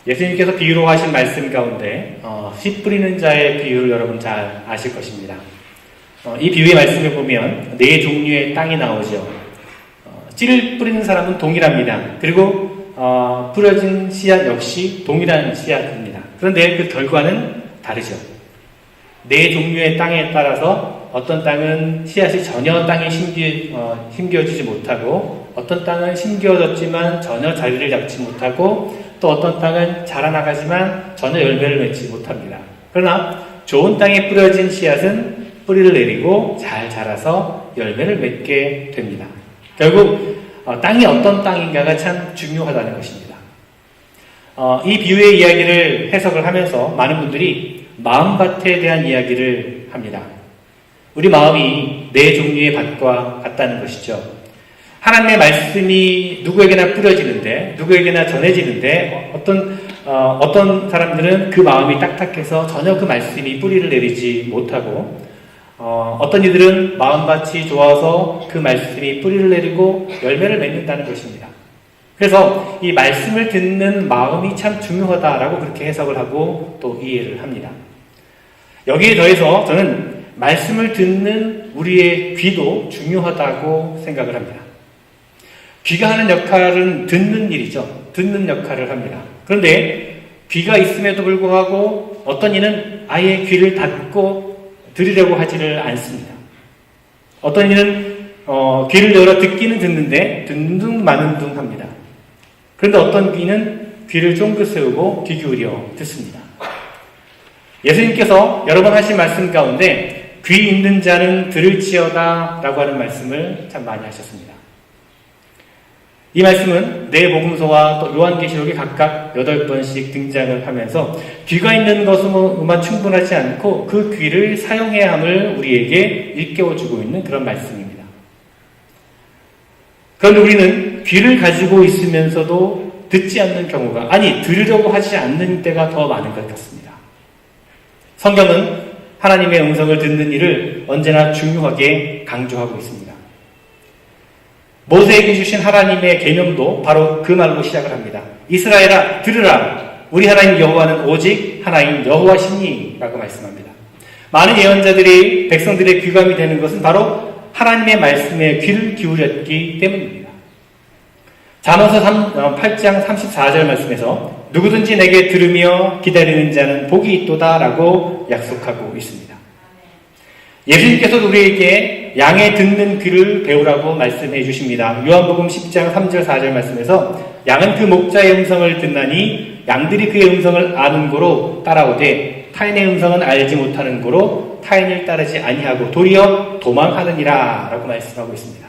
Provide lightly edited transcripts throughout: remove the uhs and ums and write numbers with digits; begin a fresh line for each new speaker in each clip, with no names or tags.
예수님께서 비유로 하신 말씀 가운데 씨 뿌리는 자의 비유를 여러분 잘 아실 것입니다. 이 비유의 말씀을 보면 네 종류의 땅이 나오죠. 씨를 뿌리는 사람은 동일합니다. 그리고 뿌려진 씨앗 역시 동일한 씨앗입니다. 그런데 그 결과는 다르죠. 네 종류의 땅에 따라서 어떤 땅은 씨앗이 전혀 땅에 심겨지지 못하고, 어떤 땅은 심겨졌지만 전혀 자리를 잡지 못하고, 또 어떤 땅은 자라나가지만 전혀 열매를 맺지 못합니다. 그러나 좋은 땅에 뿌려진 씨앗은 뿌리를 내리고 잘 자라서 열매를 맺게 됩니다. 결국 땅이 어떤 땅인가가 참 중요하다는 것입니다. 이 비유의 이야기를 해석을 하면서 많은 분들이 마음밭에 대한 이야기를 합니다. 우리 마음이 네 종류의 밭과 같다는 것이죠. 하나님의 말씀이 누구에게나 뿌려지는데, 누구에게나 전해지는데, 어떤 사람들은 그 마음이 딱딱해서 전혀 그 말씀이 뿌리를 내리지 못하고, 어떤 이들은 마음밭이 좋아서 그 말씀이 뿌리를 내리고 열매를 맺는다는 것입니다. 그래서 이 말씀을 듣는 마음이 참 중요하다라고 그렇게 해석을 하고 또 이해를 합니다. 여기에 더해서 저는 말씀을 듣는 우리의 귀도 중요하다고 생각을 합니다. 귀가 하는 역할은 듣는 일이죠. 듣는 역할을 합니다. 그런데 귀가 있음에도 불구하고 어떤 이는 아예 귀를 닫고 들으려고 하지를 않습니다. 어떤 이는 귀를 열어 듣기는 듣는데 듣는 둥 마는 둥 합니다. 그런데 어떤 귀는 귀를 쫑긋 세우고 귀 기울여 듣습니다. 예수님께서 여러 번 하신 말씀 가운데 귀 있는 자는 들을지어다 라고 하는 말씀을 참 많이 하셨습니다. 이 말씀은 네 복음서와 또 요한계시록에 각각 8번씩 등장을 하면서 귀가 있는 것으로만 충분하지 않고 그 귀를 사용해야 함을 우리에게 일깨워주고 있는 그런 말씀입니다. 그런데 우리는 귀를 가지고 있으면서도 듣지 않는 경우가, 아니 들으려고 하지 않는 때가 더 많은 것 같습니다. 성경은 하나님의 음성을 듣는 일을 언제나 중요하게 강조하고 있습니다. 모세에게 주신 하나님의 계명도 바로 그 말로 시작을 합니다. 이스라엘아 들으라, 우리 하나님 여호와는 오직 하나님 여호와시니 라고 말씀합니다. 많은 예언자들이 백성들의 귀감이 되는 것은 바로 하나님의 말씀에 귀를 기울였기 때문입니다. 잠언서 8장 34절 말씀에서 누구든지 내게 들으며 기다리는 자는 복이 있도다 라고 약속하고 있습니다. 예수님께서도 우리에게 양의 듣는 귀를 배우라고 말씀해 주십니다. 요한복음 10장 3절 4절 말씀에서 양은 그 목자의 음성을 듣나니 양들이 그의 음성을 아는 고로 따라오되 타인의 음성은 알지 못하는 고로 타인을 따르지 아니하고 도리어 도망하느니라 라고 말씀하고 있습니다.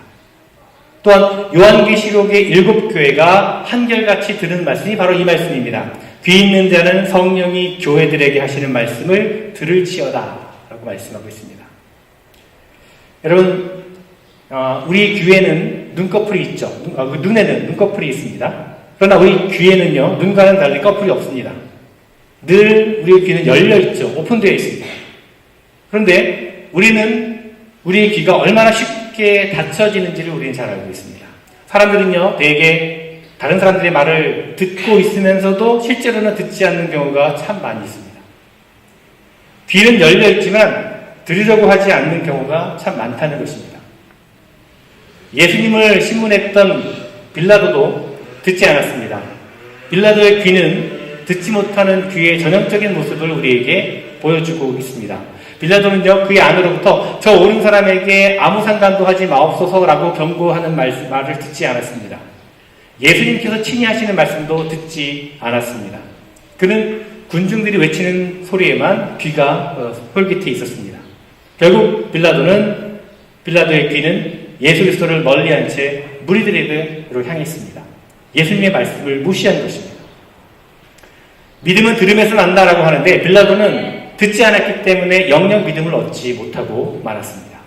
또한 요한계시록의 7교회가 한결같이 들은 말씀이 바로 이 말씀입니다. 귀 있는 자는 성령이 교회들에게 하시는 말씀을 들을지어다 라고 말씀하고 있습니다. 여러분, 우리 귀에는 눈꺼풀이 있죠. 눈에는 눈꺼풀이 있습니다. 그러나 우리 귀에는요, 눈과는 달리 꺼풀이 없습니다. 늘 우리의 귀는 열려 있죠. 오픈되어 있습니다. 그런데 우리의 귀가 얼마나 쉽게 닫혀지는지를 우리는 잘 알고 있습니다. 사람들은요, 대개 다른 사람들의 말을 듣고 있으면서도 실제로는 듣지 않는 경우가 참 많이 있습니다. 귀는 열려 있지만 들으려고 하지 않는 경우가 참 많다는 것입니다. 예수님을 신문했던 빌라도도 듣지 않았습니다. 빌라도의 귀는 듣지 못하는 귀의 전형적인 모습을 우리에게 보여주고 있습니다. 빌라도는요, 그의 안으로부터 저 오는 사람에게 아무 상관도 하지 마옵소서라고 경고하는 말을 듣지 않았습니다. 예수님께서 친히 하시는 말씀도 듣지 않았습니다. 그는 군중들이 외치는 소리에만 귀가 솔깃해 있었습니다. 결국 빌라도의 귀는 예수 그리스도를 멀리한 채 무리들에게로 향했습니다. 예수님의 말씀을 무시한 것입니다. 믿음은 들음에서 난다라고 하는데 빌라도는 듣지 않았기 때문에 영영 믿음을 얻지 못하고 말았습니다.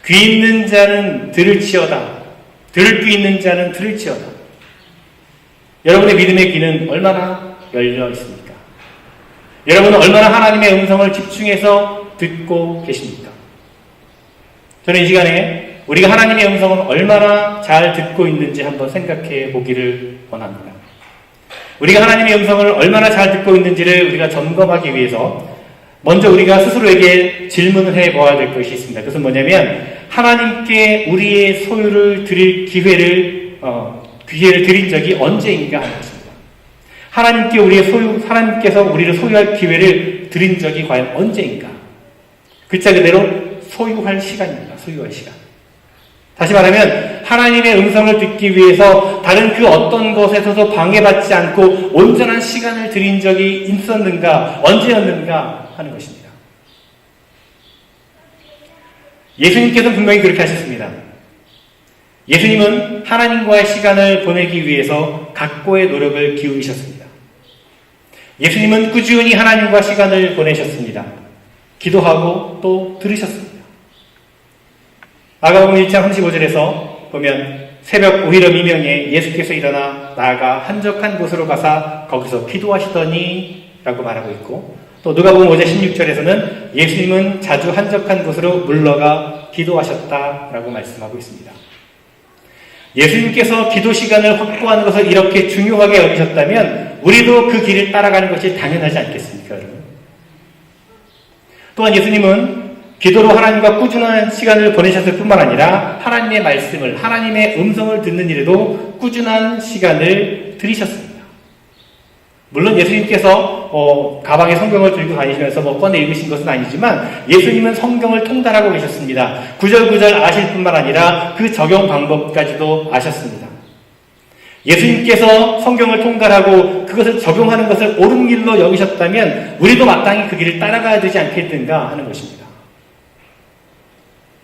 귀 있는 자는 들을지어다. 들을 귀 있는 자는 들을지어다. 여러분의 믿음의 귀는 얼마나 열려 있습니까? 여러분은 얼마나 하나님의 음성을 집중해서 듣고 계십니까? 저는 이 시간에 우리가 하나님의 음성을 얼마나 잘 듣고 있는지 한번 생각해 보기를 원합니다. 우리가 하나님의 음성을 얼마나 잘 듣고 있는지를 우리가 점검하기 위해서 먼저 우리가 스스로에게 질문을 해보아야 될 것이 있습니다. 그것은 뭐냐면 하나님께 우리의 소유를 드릴 기회를 드린 적이 언제인가 하는 것입니다. 하나님께서 우리를 소유할 기회를 드린 적이 과연 언제인가? 글자 그대로 소유할 시간입니다. 소유할 시간. 다시 말하면 하나님의 음성을 듣기 위해서 다른 그 어떤 것에서도 방해받지 않고 온전한 시간을 드린 적이 있었는가, 언제였는가 하는 것입니다. 예수님께서는 분명히 그렇게 하셨습니다. 예수님은 하나님과의 시간을 보내기 위해서 각고의 노력을 기울이셨습니다. 예수님은 꾸준히 하나님과 시간을 보내셨습니다. 기도하고 또 들으셨습니다. 마가복음 1장 35절에서 보면 새벽 오히려 미명에 예수께서 일어나 나아가 한적한 곳으로 가사 거기서 기도하시더니 라고 말하고 있고, 또 누가복음 5장 16절에서는 예수님은 자주 한적한 곳으로 물러가 기도하셨다라고 말씀하고 있습니다. 예수님께서 기도 시간을 확보하는 것을 이렇게 중요하게 여기셨다면 우리도 그 길을 따라가는 것이 당연하지 않겠습니까, 여러분? 또한 예수님은 기도로 하나님과 꾸준한 시간을 보내셨을 뿐만 아니라 하나님의 말씀을, 하나님의 음성을 듣는 일에도 꾸준한 시간을 들이셨습니다. 물론 예수님께서 가방에 성경을 들고 다니시면서 꺼내 읽으신 것은 아니지만 예수님은 성경을 통달하고 계셨습니다. 구절구절 아실 뿐만 아니라 그 적용 방법까지도 아셨습니다. 예수님께서 성경을 통달하고 그것을 적용하는 것을 옳은 길로 여기셨다면 우리도 마땅히 그 길을 따라가야 되지 않겠는가 하는 것입니다.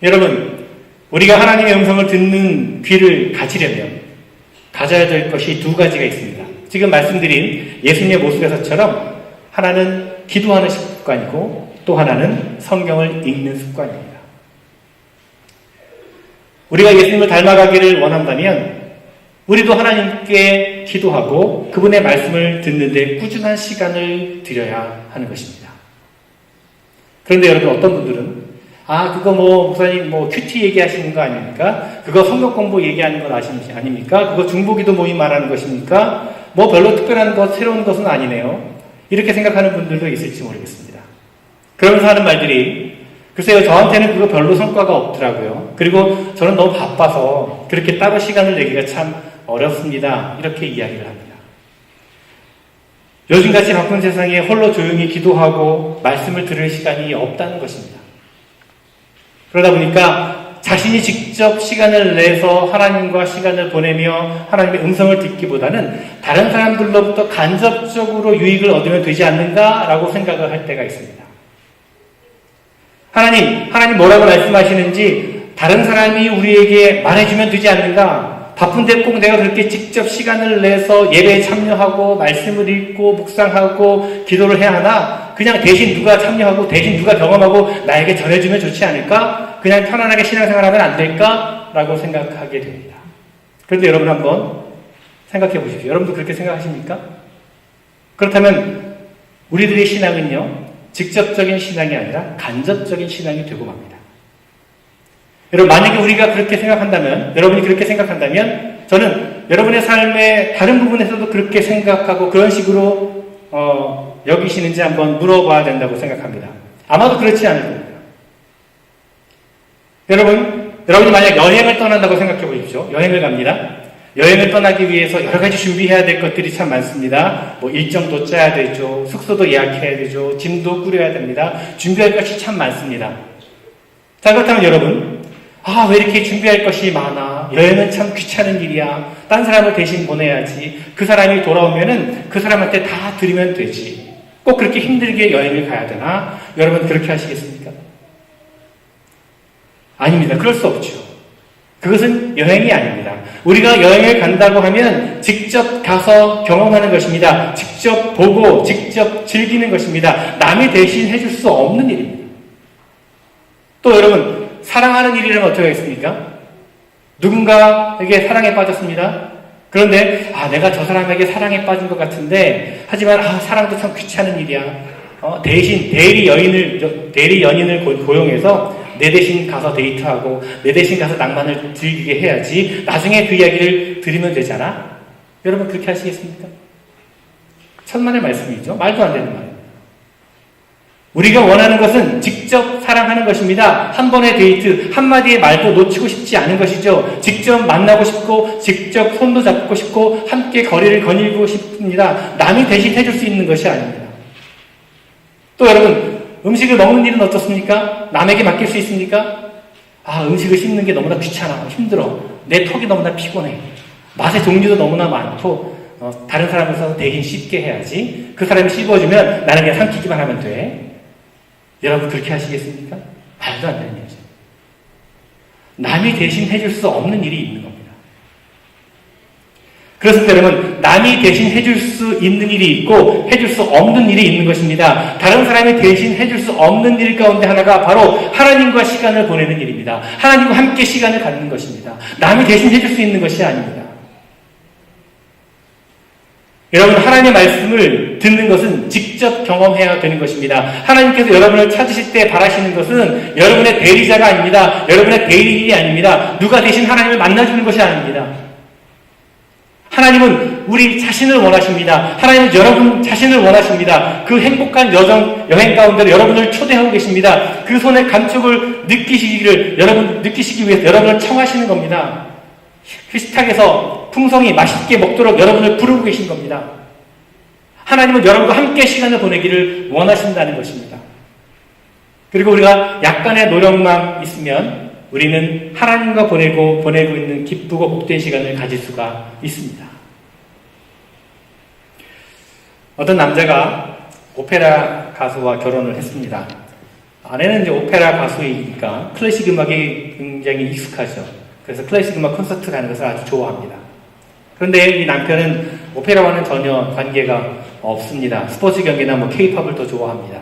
여러분, 우리가 하나님의 음성을 듣는 귀를 가지려면 가져야 될 것이 두 가지가 있습니다. 지금 말씀드린 예수님의 모습에서처럼 하나는 기도하는 습관이고 또 하나는 성경을 읽는 습관입니다. 우리가 예수님을 닮아가기를 원한다면 우리도 하나님께 기도하고 그분의 말씀을 듣는 데 꾸준한 시간을 들여야 하는 것입니다. 그런데 여러분, 어떤 분들은 그거 목사님 큐티 얘기하시는 거 아닙니까? 그거 성경 공부 얘기하는 건 아닙니까? 그거 중보기도 모임 말하는 것입니까? 별로 특별한 새로운 것은 아니네요. 이렇게 생각하는 분들도 있을지 모르겠습니다. 그러면서 하는 말들이, 글쎄요, 저한테는 그거 별로 성과가 없더라고요. 그리고 저는 너무 바빠서 그렇게 따로 시간을 내기가 참 어렵습니다. 이렇게 이야기를 합니다. 요즘같이 바쁜 세상에 홀로 조용히 기도하고 말씀을 들을 시간이 없다는 것입니다. 그러다 보니까 자신이 직접 시간을 내서 하나님과 시간을 보내며 하나님의 음성을 듣기보다는 다른 사람들로부터 간접적으로 유익을 얻으면 되지 않는가라고 생각을 할 때가 있습니다. 하나님 뭐라고 말씀하시는지 다른 사람이 우리에게 말해주면 되지 않는가? 바쁜데 꼭 내가 그렇게 직접 시간을 내서 예배에 참여하고 말씀을 읽고 묵상하고 기도를 해야 하나? 그냥 대신 누가 참여하고 대신 누가 경험하고 나에게 전해주면 좋지 않을까? 그냥 편안하게 신앙생활하면 안 될까? 라고 생각하게 됩니다. 그런데 여러분 한번 생각해 보십시오. 여러분도 그렇게 생각하십니까? 그렇다면 우리들의 신앙은요, 직접적인 신앙이 아니라 간접적인 신앙이 되고 맙니다. 여러분, 만약에 우리가 그렇게 생각한다면, 여러분이 그렇게 생각한다면, 저는 여러분의 삶의 다른 부분에서도 그렇게 생각하고 그런 식으로 여기시는지 한번 물어봐야 된다고 생각합니다. 아마도 그렇지 않을 겁니다. 여러분이 만약 여행을 떠난다고 생각해 보십시오. 여행을 갑니다. 여행을 떠나기 위해서 여러 가지 준비해야 될 것들이 참 많습니다. 일정도 짜야 되죠. 숙소도 예약해야 되죠. 짐도 꾸려야 됩니다. 준비할 것이 참 많습니다. 자, 그렇다면 여러분, 왜 이렇게 준비할 것이 많아? 여행은 참 귀찮은 일이야. 딴 사람을 대신 보내야지. 그 사람이 돌아오면은 그 사람한테 다 드리면 되지. 꼭 그렇게 힘들게 여행을 가야 되나? 여러분 그렇게 하시겠습니까? 아닙니다. 그럴 수 없죠. 그것은 여행이 아닙니다. 우리가 여행을 간다고 하면 직접 가서 경험하는 것입니다. 직접 보고 직접 즐기는 것입니다. 남이 대신 해줄 수 없는 일입니다. 또 여러분, 사랑하는 일이라면 어떻게 하겠습니까? 누군가에게 사랑에 빠졌습니다. 그런데 내가 저 사람에게 사랑에 빠진 것 같은데, 하지만 사랑도 참 귀찮은 일이야. 대신 대리 연인을 고용해서 내 대신 가서 데이트하고 내 대신 가서 낭만을 즐기게 해야지 나중에 그 이야기를 들으면 되잖아. 여러분 그렇게 하시겠습니까? 천만의 말씀이죠. 말도 안 되는 말입니다. 우리가 원하는 것은 직접 사랑하는 것입니다. 한 번의 데이트, 한마디의 말도 놓치고 싶지 않은 것이죠. 직접 만나고 싶고, 직접 손도 잡고 싶고, 함께 거리를 거닐고 싶습니다. 남이 대신 해줄 수 있는 것이 아닙니다. 또 여러분, 음식을 먹는 일은 어떻습니까? 남에게 맡길 수 있습니까? 음식을 씹는 게 너무나 귀찮아, 힘들어, 내 턱이 너무나 피곤해, 맛의 종류도 너무나 많고, 다른 사람에서 대신 씹게 해야지, 그 사람이 씹어주면 나는 그냥 삼키기만 하면 돼. 여러분 그렇게 하시겠습니까? 말도 안 되는 일이죠. 남이 대신 해줄 수 없는 일이 있는 겁니다. 그래서 여러분, 남이 대신 해줄 수 있는 일이 있고 해줄 수 없는 일이 있는 것입니다. 다른 사람이 대신 해줄 수 없는 일 가운데 하나가 바로 하나님과 시간을 보내는 일입니다. 하나님과 함께 시간을 갖는 것입니다. 남이 대신 해줄 수 있는 것이 아닙니다. 여러분, 하나님의 말씀을 듣는 것은 직접 경험해야 되는 것입니다. 하나님께서 여러분을 찾으실 때 바라시는 것은 여러분의 대리자가 아닙니다. 여러분의 대리인이 아닙니다. 누가 대신 하나님을 만나주는 것이 아닙니다. 하나님은 우리 자신을 원하십니다. 하나님은 여러분 자신을 원하십니다. 그 행복한 여행 가운데 여러분을 초대하고 계십니다. 그 손의 감촉을 느끼시기 위해서 여러분을 청하시는 겁니다. 식탁에서 풍성히 맛있게 먹도록 여러분을 부르고 계신 겁니다. 하나님은 여러분과 함께 시간을 보내기를 원하신다는 것입니다. 그리고 우리가 약간의 노력만 있으면 우리는 하나님과 보내고 있는 기쁘고 복된 시간을 가질 수가 있습니다. 어떤 남자가 오페라 가수와 결혼을 했습니다. 아내는 이제 오페라 가수이니까 클래식 음악이 굉장히 익숙하죠. 그래서 클래식 음악 콘서트 가는 것을 아주 좋아합니다. 그런데 이 남편은 오페라와는 전혀 관계가 없습니다. 스포츠 경기나 케이팝을 더 좋아합니다.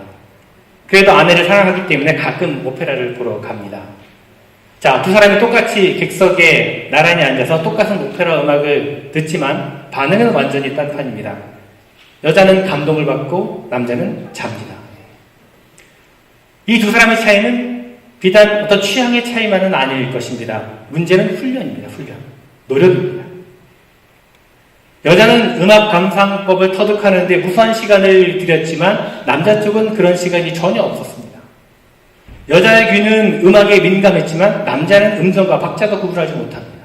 그래도 아내를 사랑하기 때문에 가끔 오페라를 보러 갑니다. 자, 두 사람이 똑같이 객석에 나란히 앉아서 똑같은 오페라 음악을 듣지만 반응은 완전히 딴판입니다. 여자는 감동을 받고 남자는 잡니다. 이 두 사람의 차이는 비단 어떤 취향의 차이만은 아닐 것입니다. 문제는 훈련입니다. 노력입니다. 여자는 음악 감상법을 터득하는데 무수한 시간을 들였지만 남자 쪽은 그런 시간이 전혀 없었습니다. 여자의 귀는 음악에 민감했지만 남자는 음정과 박자가 구분하지 못합니다.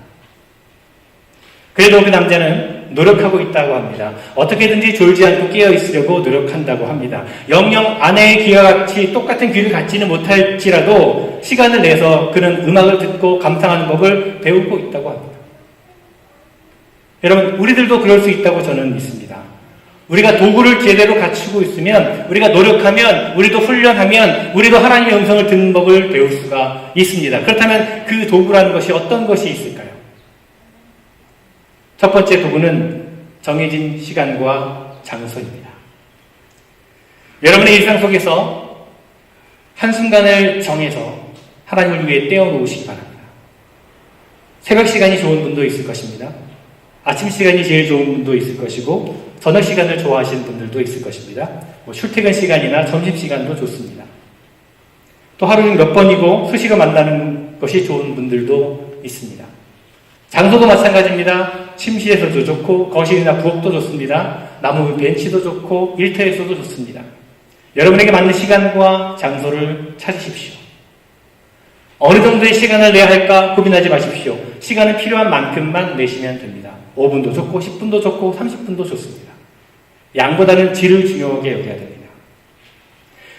그래도 그 남자는 노력하고 있다고 합니다. 어떻게든지 졸지 않고 깨어 있으려고 노력한다고 합니다. 영영 아내의 귀와 같이 똑같은 귀를 갖지는 못할지라도 시간을 내서 그는 음악을 듣고 감상하는 법을 배우고 있다고 합니다. 여러분, 우리들도 그럴 수 있다고 저는 믿습니다. 우리가 도구를 제대로 갖추고 있으면, 우리가 노력하면, 우리도 훈련하면, 우리도 하나님의 음성을 듣는 법을 배울 수가 있습니다. 그렇다면 그 도구라는 것이 어떤 것이 있을까요? 첫 번째 도구는 정해진 시간과 장소입니다. 여러분의 일상 속에서 한순간을 정해서 하나님을 위해 떼어놓으시기 바랍니다. 새벽 시간이 좋은 분도 있을 것입니다. 아침 시간이 제일 좋은 분도 있을 것이고 저녁 시간을 좋아하시는 분들도 있을 것입니다. 출퇴근 시간이나 점심 시간도 좋습니다. 또 하루는 몇 번이고 수시로 만나는 것이 좋은 분들도 있습니다. 장소도 마찬가지입니다. 침실에서도 좋고 거실이나 부엌도 좋습니다. 나무 벤치도 좋고 일터에서도 좋습니다. 여러분에게 맞는 시간과 장소를 찾으십시오. 어느 정도의 시간을 내야 할까 고민하지 마십시오. 시간은 필요한 만큼만 내시면 됩니다. 5분도 좋고 10분도 좋고 30분도 좋습니다. 양보다는 질을 중요하게 여겨야 됩니다.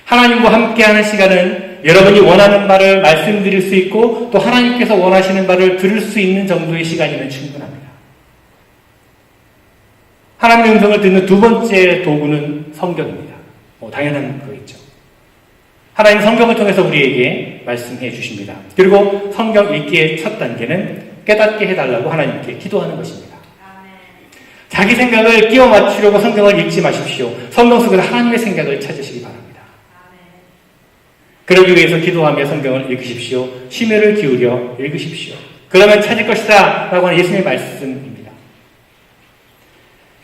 하나님과 함께하는 시간은 여러분이 원하는 바를 말씀드릴 수 있고 또 하나님께서 원하시는 바를 들을 수 있는 정도의 시간이면 충분합니다. 하나님의 음성을 듣는 두 번째 도구는 성경입니다. 당연한 거겠죠. 하나님 성경을 통해서 우리에게 말씀해 주십니다. 그리고 성경 읽기의 첫 단계는 깨닫게 해달라고 하나님께 기도하는 것입니다. 자기 생각을 끼워 맞추려고 성경을 읽지 마십시오. 성경 속에서 하나님의 생각을 찾으시기 바랍니다. 그러기 위해서 기도하며 성경을 읽으십시오. 심혈을 기울여 읽으십시오. 그러면 찾을 것이다 라고 하는 예수님의 말씀입니다.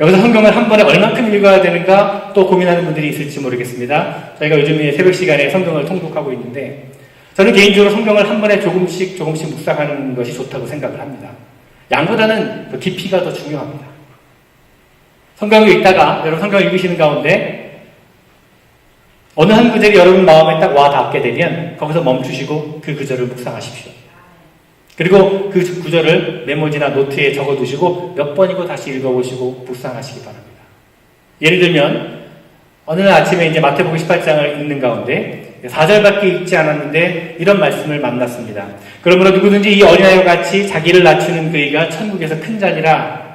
여기서 성경을 한 번에 얼만큼 읽어야 되는가 또 고민하는 분들이 있을지 모르겠습니다. 저희가 요즘에 새벽 시간에 성경을 통독하고 있는데 저는 개인적으로 성경을 한 번에 조금씩 묵상하는 것이 좋다고 생각을 합니다. 양보다는 그 깊이가 더 중요합니다. 성경을 읽다가 여러분 성경을 읽으시는 가운데 어느 한 구절이 여러분 마음에 딱 와 닿게 되면 거기서 멈추시고 그 구절을 묵상하십시오. 그리고 그 구절을 메모지나 노트에 적어두시고 몇 번이고 다시 읽어보시고 묵상하시기 바랍니다. 예를 들면 어느 날 아침에 이제 마태복음 18장을 읽는 가운데 4절밖에 읽지 않았는데 이런 말씀을 만났습니다. 그러므로 누구든지 이 어린아이와 같이 자기를 낮추는 그이가 천국에서 큰 자니라.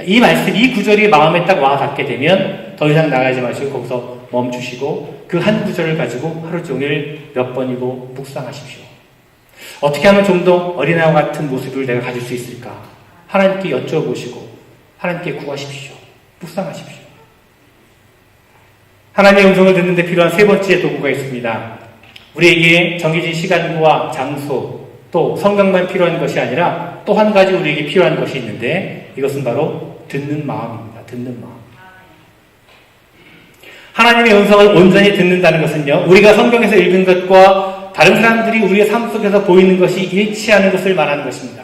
이 말씀, 이 구절이 마음에 딱 와 닿게 되면 더 이상 나가지 마시고 거기서 멈추시고 그 한 구절을 가지고 하루 종일 몇 번이고 묵상하십시오. 어떻게 하면 좀 더 어린아이와 같은 모습을 내가 가질 수 있을까? 하나님께 여쭤보시고 하나님께 구하십시오. 묵상하십시오. 하나님의 음성을 듣는 데 필요한 세 번째 도구가 있습니다. 우리에게 정해진 시간과 장소, 또 성경만 필요한 것이 아니라 또 한 가지 우리에게 필요한 것이 있는데 이것은 바로 듣는 마음입니다. 듣는 마음. 하나님의 음성을 온전히 듣는다는 것은요, 우리가 성경에서 읽은 것과 다른 사람들이 우리의 삶 속에서 보이는 것이 일치하는 것을 말하는 것입니다.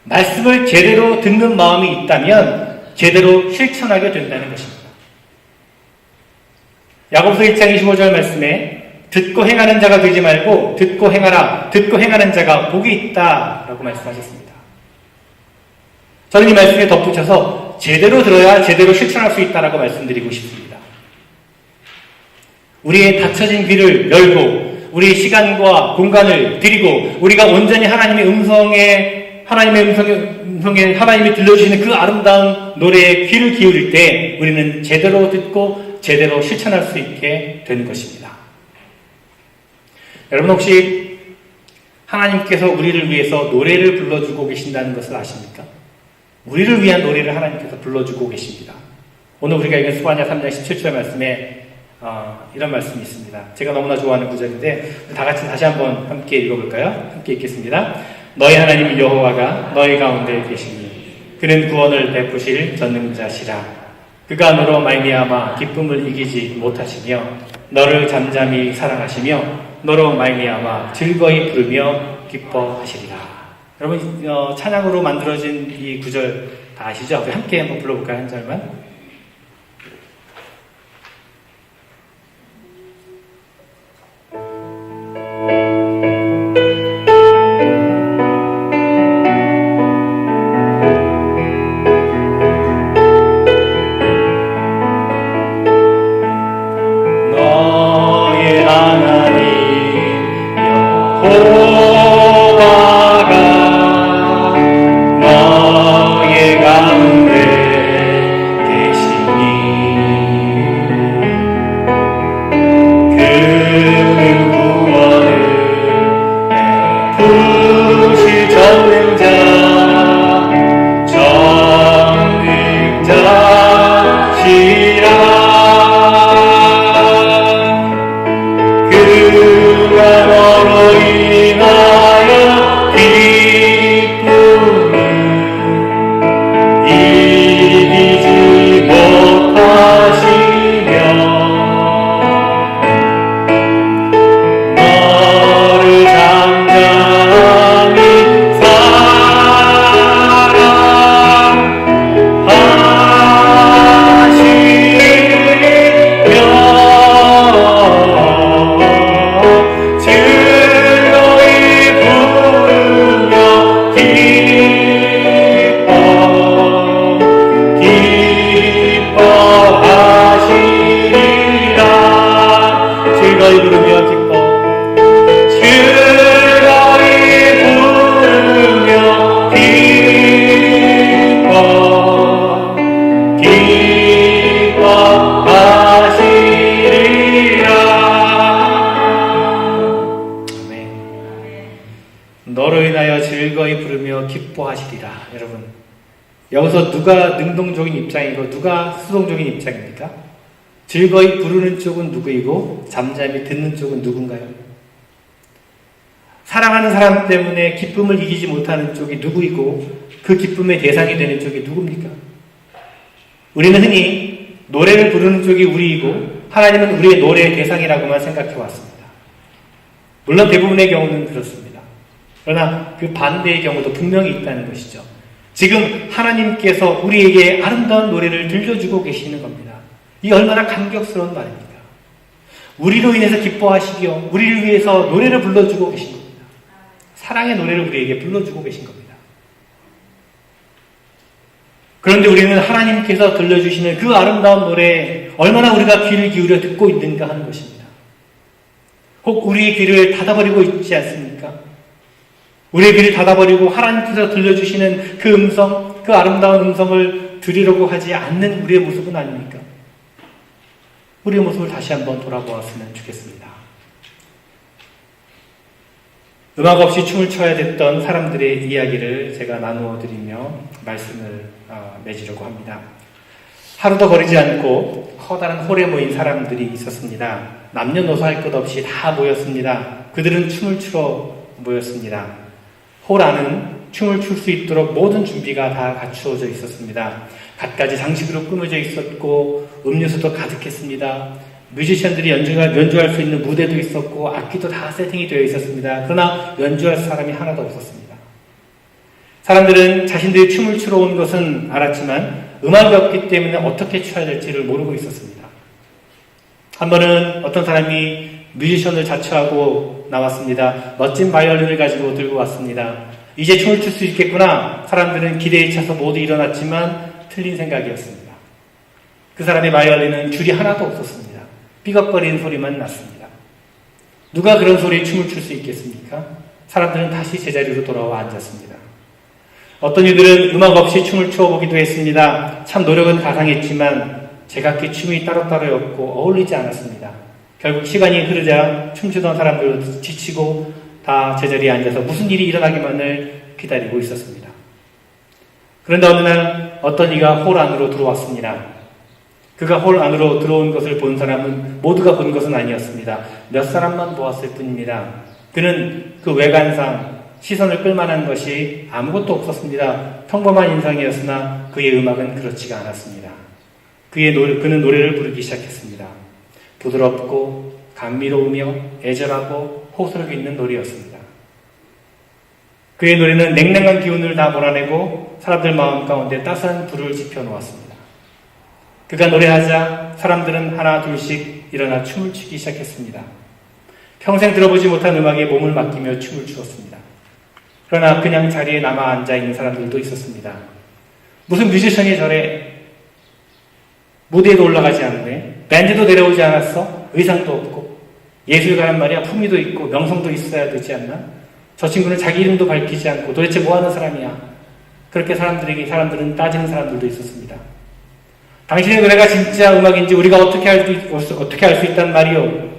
말씀을 제대로 듣는 마음이 있다면 제대로 실천하게 된다는 것입니다. 야고보서 1장 25절 말씀에 듣고 행하는 자가 되지 말고 듣고 행하라. 듣고 행하는 자가 복이 있다 라고 말씀하셨습니다. 저는 이 말씀에 덧붙여서 제대로 들어야 제대로 실천할 수 있다라고 말씀드리고 싶습니다. 우리의 닫혀진 귀를 열고 우리의 시간과 공간을 드리고 우리가 온전히 하나님의 음성에 하나님이 들려주시는 그 아름다운 노래에 귀를 기울일 때 우리는 제대로 듣고 제대로 실천할 수 있게 되는 것입니다. 여러분 혹시 하나님께서 우리를 위해서 노래를 불러주고 계신다는 것을 아십니까? 우리를 위한 노래를 하나님께서 불러주고 계십니다. 오늘 우리가 읽은 스바냐 3장 17절 말씀에 이런 말씀이 있습니다. 제가 너무나 좋아하는 구절인데 다 같이 다시 한번 함께 읽어볼까요? 함께 읽겠습니다. 너희 하나님 여호와가 너희 가운데 계시니 그는 구원을 베푸실 전능자시라. 그가 너로 말미암아 기쁨을 이기지 못하시며 너를 잠잠히 사랑하시며 너로 말미암아 즐거이 부르며 기뻐하시리라. 여러분 찬양으로 만들어진 이 구절 다 아시죠? 함께 한번 불러볼까요? 한 절만. 너로 인하여 즐거이 부르며 기뻐하시리라. 여러분, 여기서 누가 능동적인 입장이고 누가 수동적인 입장입니까? 즐거이 부르는 쪽은 누구이고 잠잠히 듣는 쪽은 누군가요? 사랑하는 사람 때문에 기쁨을 이기지 못하는 쪽이 누구이고 그 기쁨의 대상이 되는 쪽이 누굽니까? 우리는 흔히 노래를 부르는 쪽이 우리이고 하나님은 우리의 노래의 대상이라고만 생각해 왔습니다. 물론 대부분의 경우는 그렇습니다. 그러나 그 반대의 경우도 분명히 있다는 것이죠. 지금 하나님께서 우리에게 아름다운 노래를 들려주고 계시는 겁니다. 이 얼마나 감격스러운 말입니까? 우리로 인해서 기뻐하시며 우리를 위해서 노래를 불러주고 계신 겁니다. 사랑의 노래를 우리에게 불러주고 계신 겁니다. 그런데 우리는 하나님께서 들려주시는 그 아름다운 노래에 얼마나 우리가 귀를 기울여 듣고 있는가 하는 것입니다. 혹 우리의 귀를 닫아버리고 있지 않습니까? 우리의 귀를 닫아버리고 하나님께서 들려주시는 그 음성, 그 아름다운 음성을 들으려고 하지 않는 우리의 모습은 아닙니까? 우리의 모습을 다시 한번 돌아보았으면 좋겠습니다. 음악 없이 춤을 춰야 됐던 사람들의 이야기를 제가 나누어 드리며 말씀을 맺으려고 합니다. 하루도 거리지 않고 커다란 홀에 모인 사람들이 있었습니다. 남녀노소 할 것 없이 다 모였습니다. 그들은 춤을 추러 모였습니다. 홀 안은 춤을 출 수 있도록 모든 준비가 다 갖추어져 있었습니다. 갖가지 장식으로 꾸며져 있었고 음료수도 가득했습니다. 뮤지션들이 연주할 수 있는 무대도 있었고 악기도 다 세팅이 되어 있었습니다. 그러나 연주할 사람이 하나도 없었습니다. 사람들은 자신들이 춤을 추러 온 것은 알았지만 음악이 없기 때문에 어떻게 춰야 될지를 모르고 있었습니다. 한 번은 어떤 사람이 뮤지션을 자처하고 나왔습니다. 멋진 바이올린을 가지고 들고 왔습니다. 이제 춤을 출 수 있겠구나. 사람들은 기대에 차서 모두 일어났지만 틀린 생각이었습니다. 그 사람의 바이올린은 줄이 하나도 없었습니다. 삐걱거리는 소리만 났습니다. 누가 그런 소리에 춤을 출 수 있겠습니까? 사람들은 다시 제자리로 돌아와 앉았습니다. 어떤 이들은 음악 없이 춤을 추어보기도 했습니다. 참 노력은 가상했지만 제각기 춤이 따로따로였고 어울리지 않았습니다. 결국 시간이 흐르자 춤추던 사람들도 지치고 다 제자리에 앉아서 무슨 일이 일어나기만을 기다리고 있었습니다. 그런데 어느 날 어떤 이가 홀 안으로 들어왔습니다. 그가 홀 안으로 들어온 것을 본 사람은 모두가 본 것은 아니었습니다. 몇 사람만 보았을 뿐입니다. 그는 그 외관상 시선을 끌만한 것이 아무것도 없었습니다. 평범한 인상이었으나 그의 음악은 그렇지가 않았습니다. 그는 노래를 부르기 시작했습니다. 부드럽고 감미로우며 애절하고 호소력 있는 노래였습니다. 그의 노래는 냉랭한 기운을 다 몰아내고 사람들 마음 가운데 따스한 불을 지펴놓았습니다. 그가 노래하자 사람들은 하나 둘씩 일어나 춤을 추기 시작했습니다. 평생 들어보지 못한 음악에 몸을 맡기며 춤을 추었습니다. 그러나 그냥 자리에 남아 앉아있는 사람들도 있었습니다. 무슨 뮤지션이 저래? 무대에도 올라가지 않네. 밴드도 내려오지 않았어? 의상도 없고. 예술가란 말이야 품위도 있고 명성도 있어야 되지 않나? 저 친구는 자기 이름도 밝히지 않고 도대체 뭐하는 사람이야? 그렇게 사람들은 따지는 사람들도 있었습니다. 당신의 노래가 진짜 음악인지 우리가 어떻게 알 수 있단 말이오?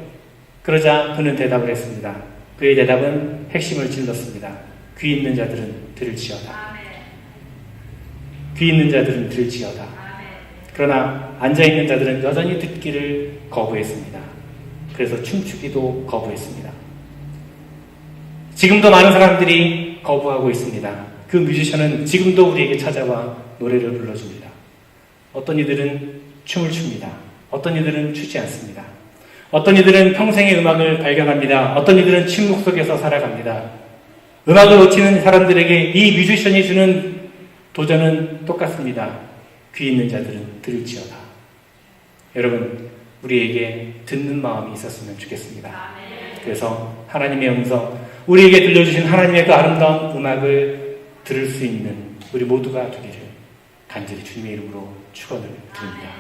그러자 그는 대답을 했습니다. 그의 대답은 핵심을 찔렀습니다. 귀 있는 자들은 들을지어다. 귀 있는 자들은 들을지어다. 그러나 앉아있는 자들은 여전히 듣기를 거부했습니다. 그래서 춤추기도 거부했습니다. 지금도 많은 사람들이 거부하고 있습니다. 그 뮤지션은 지금도 우리에게 찾아와 노래를 불러줍니다. 어떤 이들은 춤을 춥니다. 어떤 이들은 추지 않습니다. 어떤 이들은 평생의 음악을 발견합니다. 어떤 이들은 침묵 속에서 살아갑니다. 음악을 놓치는 사람들에게 이 뮤지션이 주는 도전은 똑같습니다. 귀 있는 자들은 들을지어다. 여러분, 우리에게 듣는 마음이 있었으면 좋겠습니다. 그래서 하나님의 음성, 우리에게 들려주신 하나님의 그 아름다운 음악을 들을 수 있는 우리 모두가 되기를 간절히 주님의 이름으로 축원을 드립니다.